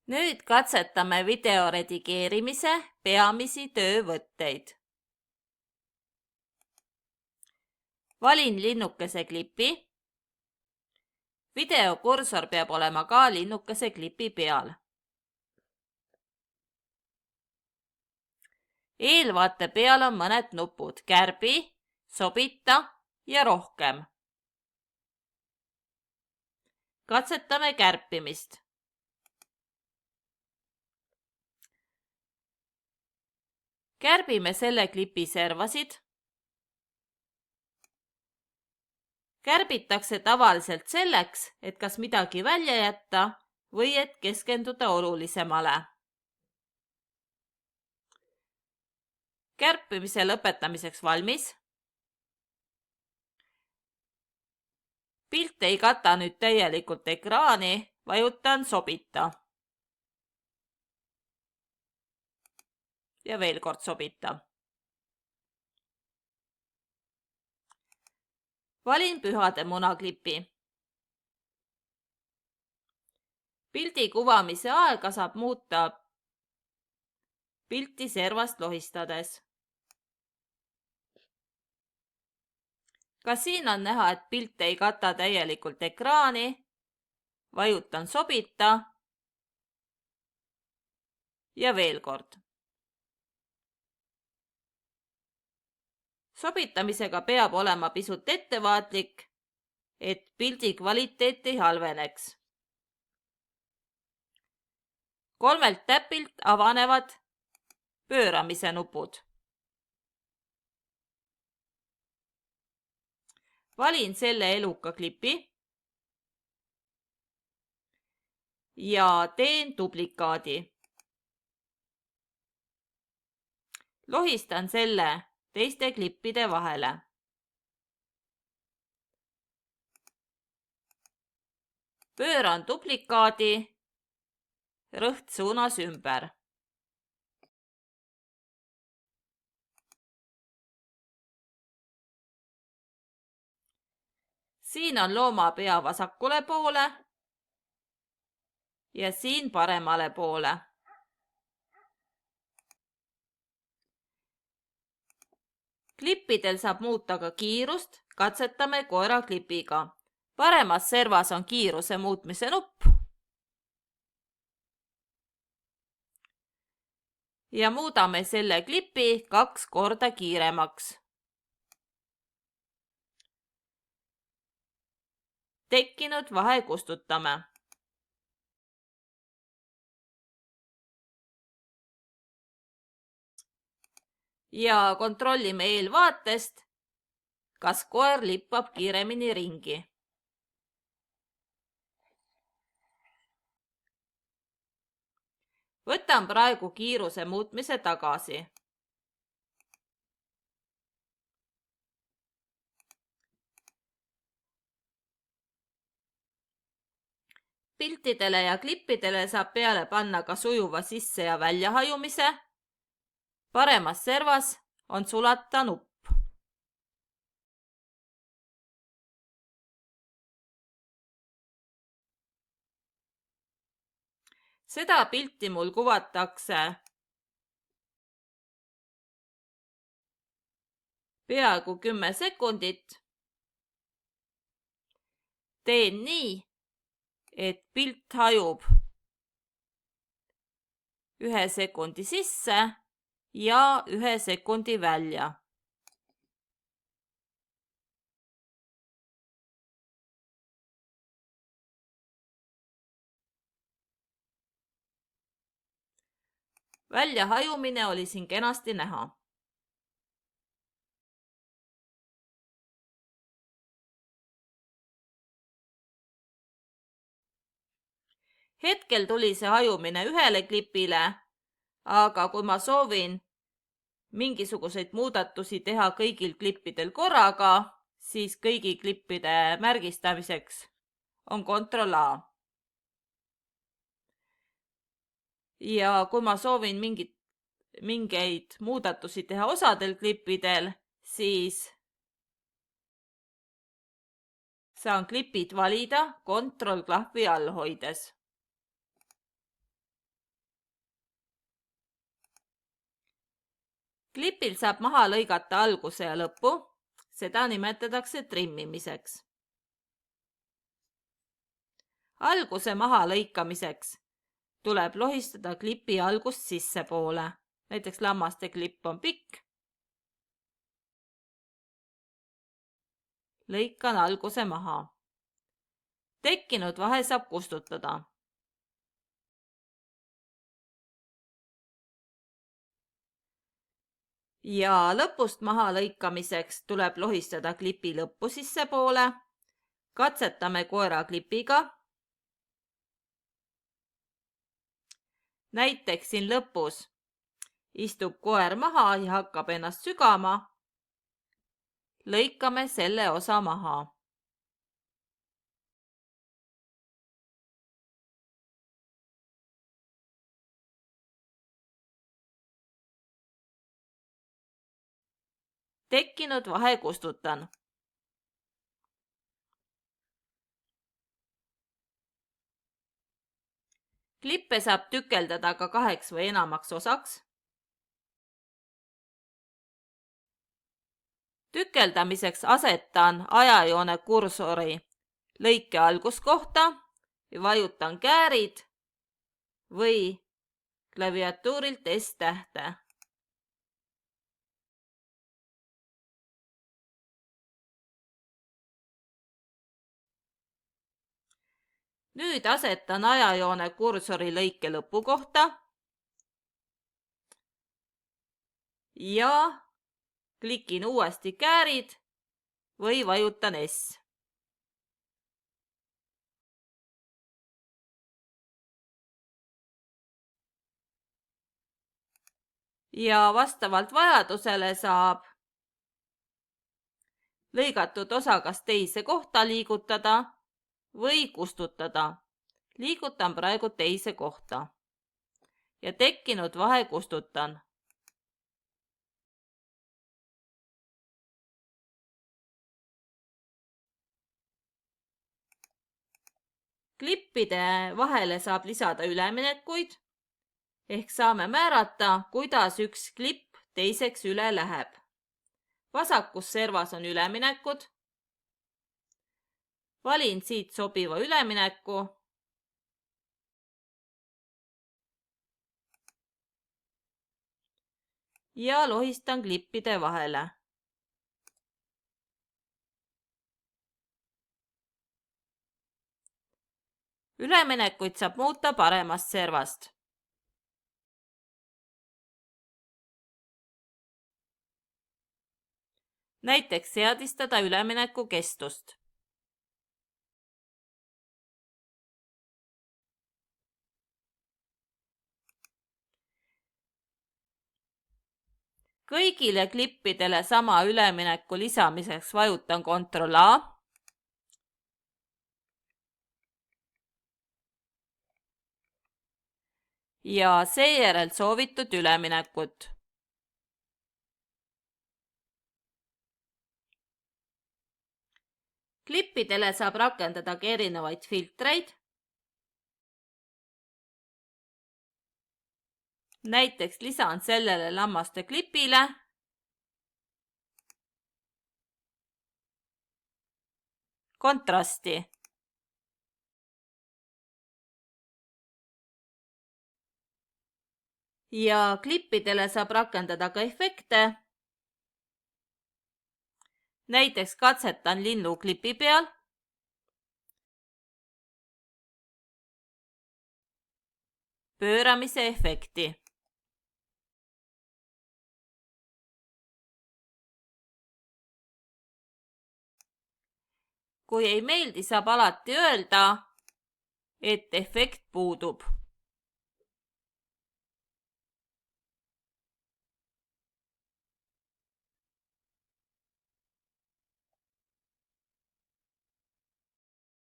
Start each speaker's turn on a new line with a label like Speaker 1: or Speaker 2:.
Speaker 1: Nüüd katsetame video redigeerimise peamisi töövõtteid. Valin linnukese klipi. Videokursor peab olema ka linnukese klipi peal. Eelvaate peal on mõned nupud: kärbi, sobita ja rohkem. Katsetame kärpimist. Kärbime selle klipi servasid. Kärbitakse tavaliselt selleks, et kas midagi välja jätta või et keskenduda olulisemale. Kärpimise lõpetamiseks valmis. Pilt ei kata nüüd täielikult ekraani, vajutan sobita. Ja veel kord sobita. Valin pühade munaklipi. Pildi kuvamise aega saab muuta pilti servast lohistades. Ka siin on näha, et pilt ei kata täielikult ekraani. Vajutan sobita ja veel kord. Sobitamisega peab olema pisut ettevaatlik, et pildi kvaliteet ei halveneks. 3 täpilt avanevad pööramise nupud. Valin selle eluka klipi ja teen duplikaadi. Lohistan selle teiste klippide vahele. Pööran duplikaadi rõhtsuunas ümber. Siin on looma pea vasakule poole ja siin paremale poole. Klippidel saab muuta ka kiirust, katsetame koera klipiga. Paremas servas on kiiruse muutmise nupp. Ja muudame selle klipi 2 korda kiiremaks. Tekkinud vahe kustutame. Ja kontrollime eelvaatest, kas koer lippab kiiremini ringi. Võtan praegu kiiruse muutmise tagasi. Piltidele ja klippidele saab peale panna ka sujuva sisse- ja väljahajumise. Paremas servas on sulata nupp. Seda pilti mul kuvatakse peaaegu 10 sekundit. Teen nii, et pilt hajub 1 sekundi sisse ja 1 sekundi välja. Väljahajumine oli siin kenasti näha. Hetkel tuli see hajumine 1 klipile, aga kui ma soovin mingisuguseid muudatusi teha kõigil klippidel korraga, siis kõigi klippide märgistamiseks on Ctrl+A. Ja kui ma soovin mingeid muudatusi teha osadel klippidel, siis saan klipid valida Ctrl+klahvi all hoides. Klipil saab maha lõigata alguse ja lõppu, seda nimetatakse trimmimiseks. Alguse maha lõikamiseks tuleb lohistada klipi algust sissepoole, näiteks lammaste klipp on pikk. Lõikan alguse maha. Tekkinud vahe saab kustutada. Ja lõpust maha lõikamiseks tuleb lohistada klipi lõppu sissepoole. Katsetame koera klipiga. Näiteks siin lõpus istub koer maha ja hakkab ennast sügama. Lõikame selle osa maha. Tekkinud vahe kustutan. Klippe saab tükeldada ka 2 või enamaks osaks. Tükeldamiseks asetan ajajoone kursori lõike alguskohta ja vajutan käärid või klaviatuurilt S-tähte. Nüüd asetan ajajoone kursori lõike lõpu kohta ja klikin uuesti käärid või vajutan S. Ja vastavalt vajadusele saab lõigatud osa kas teise kohta liigutada või kustutada. Liigutan praegu teise kohta ja tekkinud vahe kustutan. Klippide vahele saab lisada üleminekuid ehk saame määrata, kuidas üks klipp teiseks üle läheb. Vasakus servas on üleminekud. Valin siit sobiva ülemineku. Ja lohistan klippide vahele. Üleminekuid saab muuta paremast servast. Näiteks seadistada ülemineku kestust. Kõigile klippidele sama ülemineku lisamiseks vajutan Ctrl A. Ja seejärel soovitud üleminekut. Klippidele saab rakendada ka erinevaid filtreid. Näiteks lisan sellele lammaste klipile kontrasti. Ja klippidele saab rakendada ka efekte. Näiteks katsetan linnu klipi peal. Pööramise efekti. Kui ei meeldi, saab alati öelda, et efekt puudub.